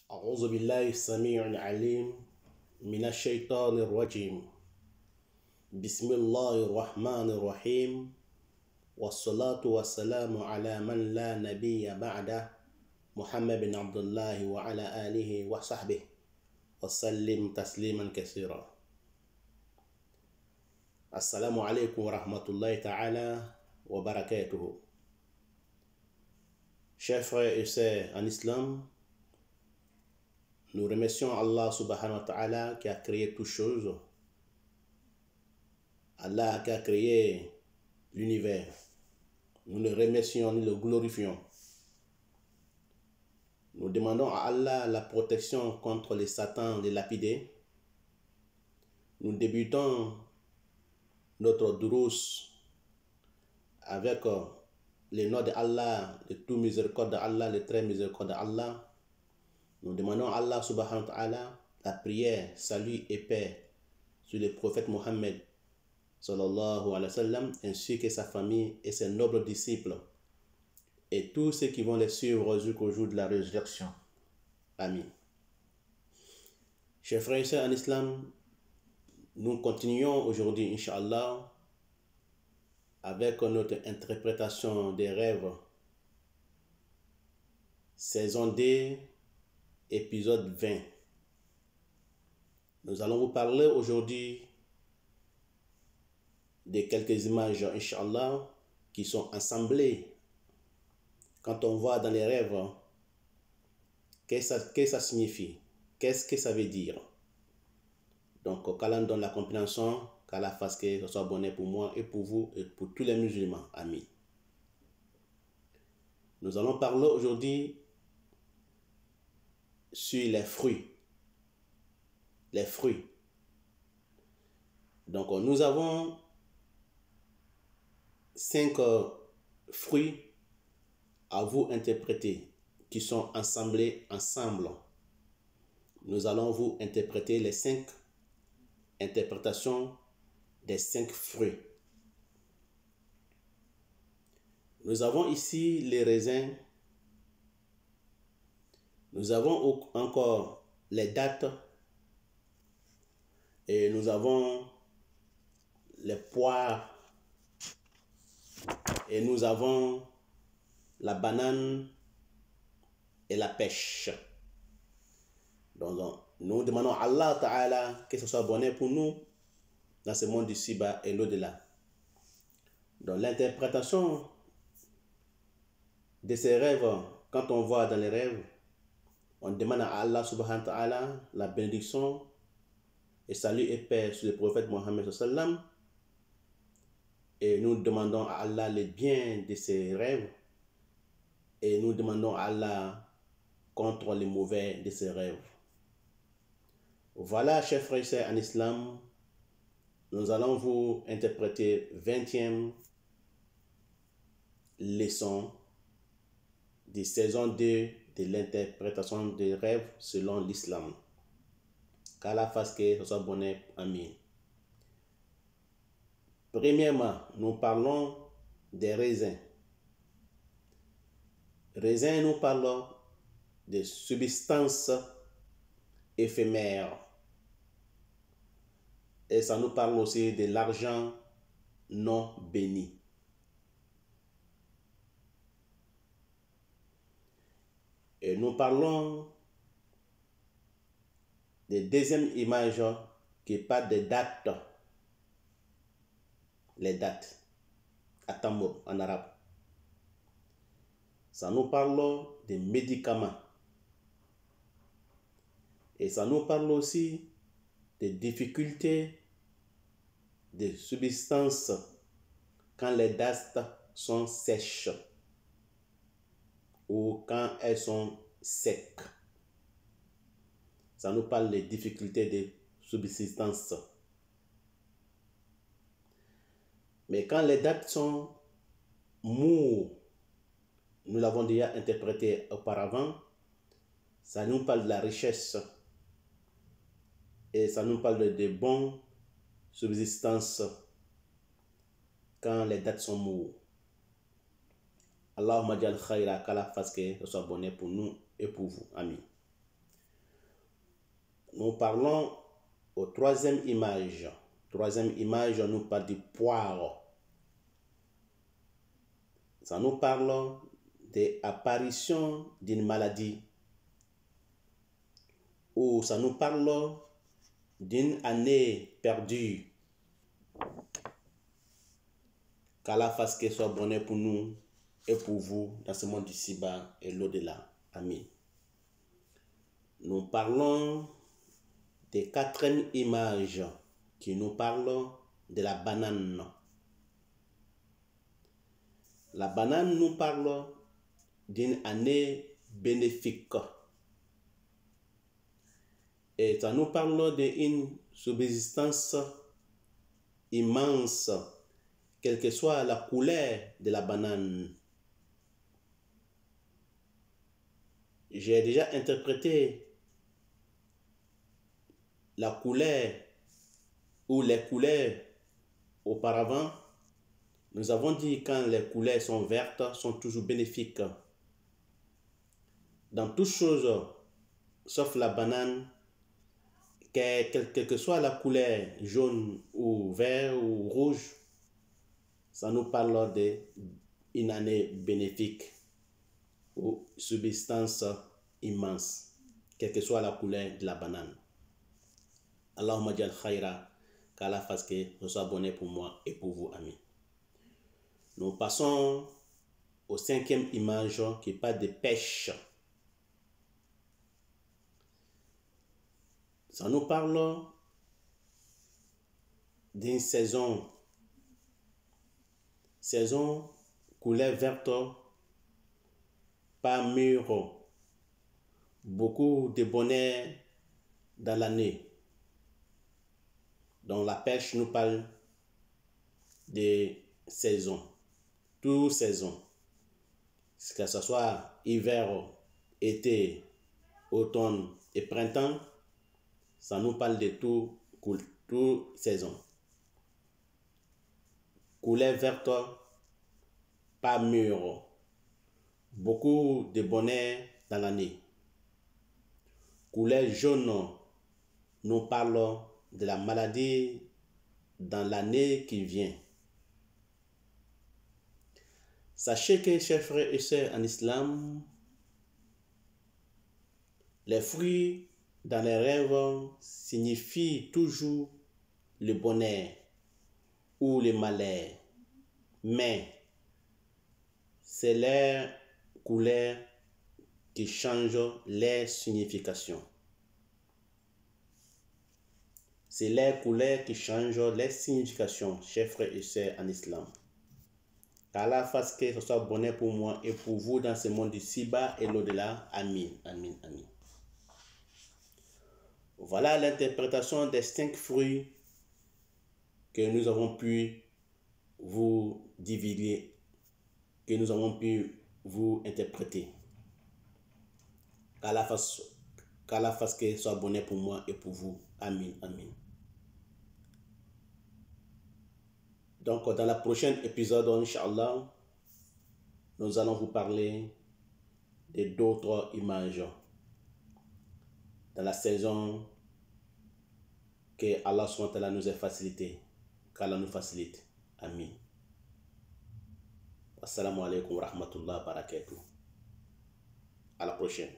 أعوذ بالله السميع العليم من الشيطان الرجيم. بسم الله الرحمن الرحيم، والصلاة والسلام على من لا نبي بعده، محمد بن عبد الله وعلى آله وصحبه وسلم تسليما كثيرا. السلام عليكم ورحمة الله تعالى وبركاته. Chers frères et sœurs en islam, nous remercions Allah subhanahu wa ta'ala qui a créé toutes choses. Allah qui a créé l'univers. Nous le remercions, nous le glorifions. Nous demandons à Allah la protection contre les satans, les lapidés. Nous débutons notre durus avec le nom de Allah, le tout miséricorde d'Allah, le très miséricorde d'Allah. Nous demandons à Allah subhanahu wa ta'ala la prière, salut et paix sur le prophète Mohammed sallallahu alayhi wa sallam, ainsi que sa famille et ses nobles disciples et tous ceux qui vont les suivre jusqu'au jour de la résurrection. Amin. Chers frères et sœurs en islam, nous continuons aujourd'hui, Inch'Allah, avec notre interprétation des rêves, saison D, épisode 20. Nous allons vous parler aujourd'hui de quelques images, Inch'Allah, qui sont assemblées. Quand on voit dans les rêves, qu'est-ce que ça signifie? Qu'est-ce que ça veut dire? Donc, qu'Allah nous donne la compréhension, qu'Allah fasse que ce soit bonheur pour moi et pour vous et pour tous les musulmans. Amin. Nous allons parler aujourd'hui sur les fruits. Les fruits. Donc, nous avons 5 fruits à vous interpréter qui sont assemblés ensemble. Nous allons vous interpréter les 5 interprétations des 5 fruits. Nous avons ici les raisins. Nous avons encore les dattes. Et nous avons les poires. Et nous avons la banane et la pêche. Donc, nous demandons à Allah Ta'ala que ce soit bonheur pour nous dans ce monde d'ici-bas et l'au-delà. Donc, l'interprétation de ces rêves, quand on voit dans les rêves, on demande à Allah Subhanahu wa Ta'ala la bénédiction et salut et paix sur le prophète Mohammed sallam. Et nous demandons à Allah le bien de ces rêves. Et nous demandons à Allah contre les mauvais de ces rêves. Voilà, chers frères et sœurs en islam, nous allons vous interpréter 20e leçon de saison 2 de l'interprétation des rêves selon l'islam. Qu'Allah fasse que ce soit bonheur. Amin. Premièrement, nous parlons des raisins. Raisins, nous parlons de substances éphémères. Et ça nous parle aussi de l'argent non béni. Et nous parlons de deuxième image qui parle des dates. Les dates. Atambo en arabe. Ça nous parle des médicaments. Et ça nous parle aussi des difficultés des substances quand les dates sont sèches ou quand elles sont secs. Ça nous parle des difficultés des substances. Mais quand les dates sont mous, nous l'avons déjà interprété auparavant, ça nous parle de la richesse et ça nous parle de bonnes subsistances quand les dates sont mous. Allahumma jal khayra, qu'Allah fasse que ce soit bonheur pour nous et pour vous. Amin. nous parlons au troisième image. Troisième image, nous parle du poire. Ça nous parle de l'apparition d'une maladie. Ou ça nous parle d'une année perdue. Qu'Allah fasse qu'elle soit bonne pour nous et pour vous dans ce monde d'ici-bas et l'au-delà. Amen. Nous parlons des quatrième images qui nous parlent de la banane. La banane nous parle d'une année bénéfique. Et ça nous parle d'une subsistance immense, quelle que soit la couleur de la banane. J'ai déjà interprété la couleur ou les couleurs auparavant. Nous avons dit quand les couleurs sont vertes, sont toujours bénéfiques. Dans toutes choses, sauf la banane, quelle que soit la couleur, jaune ou vert ou rouge, ça nous parle d'une année bénéfique ou subsistance immense, quelle que soit la couleur de la banane. Allahumma jal khaira, qu'Allah fasse que ce soit bonnet pour moi et pour vous, amis. Nous passons au cinquième image qui parle de pêche. Ça nous parle d'une saison couleur verte, pas mûre, beaucoup de bonheur dans l'année. Donc la pêche nous parle de saison, toute saison, que ce soit hiver, été, automne et printemps, ça nous parle de toute saison. Couleur verte, pas mûre, beaucoup de bonheur dans l'année. Couleur jaune nous parle de la maladie dans l'année qui vient. Sachez que, chers frères et sœurs en islam, les fruits dans les rêves signifient toujours le bonheur ou le malheur, mais c'est leur couleur qui change leur signification. C'est leur couleur qui change leur signification, chers frères et sœurs en islam. Qu'Allah fasse que ce soit bonheur pour moi et pour vous dans ce monde ici-bas et l'au-delà. Amin, amin, amin. Voilà l'interprétation des 5 fruits que nous avons pu vous divulguer, que nous avons pu vous interpréter. Qu'Allah fasse que ce soit bonheur pour moi et pour vous. Amin, amin. Donc, dans la prochaine épisode, Inch'Allah, nous allons vous parler d'autres images dans la saison que Allah SWT nous a facilité, qu'Allah nous facilite. Amin. Assalamu alaikum wa rahmatullahi wa barakatuh. À la prochaine.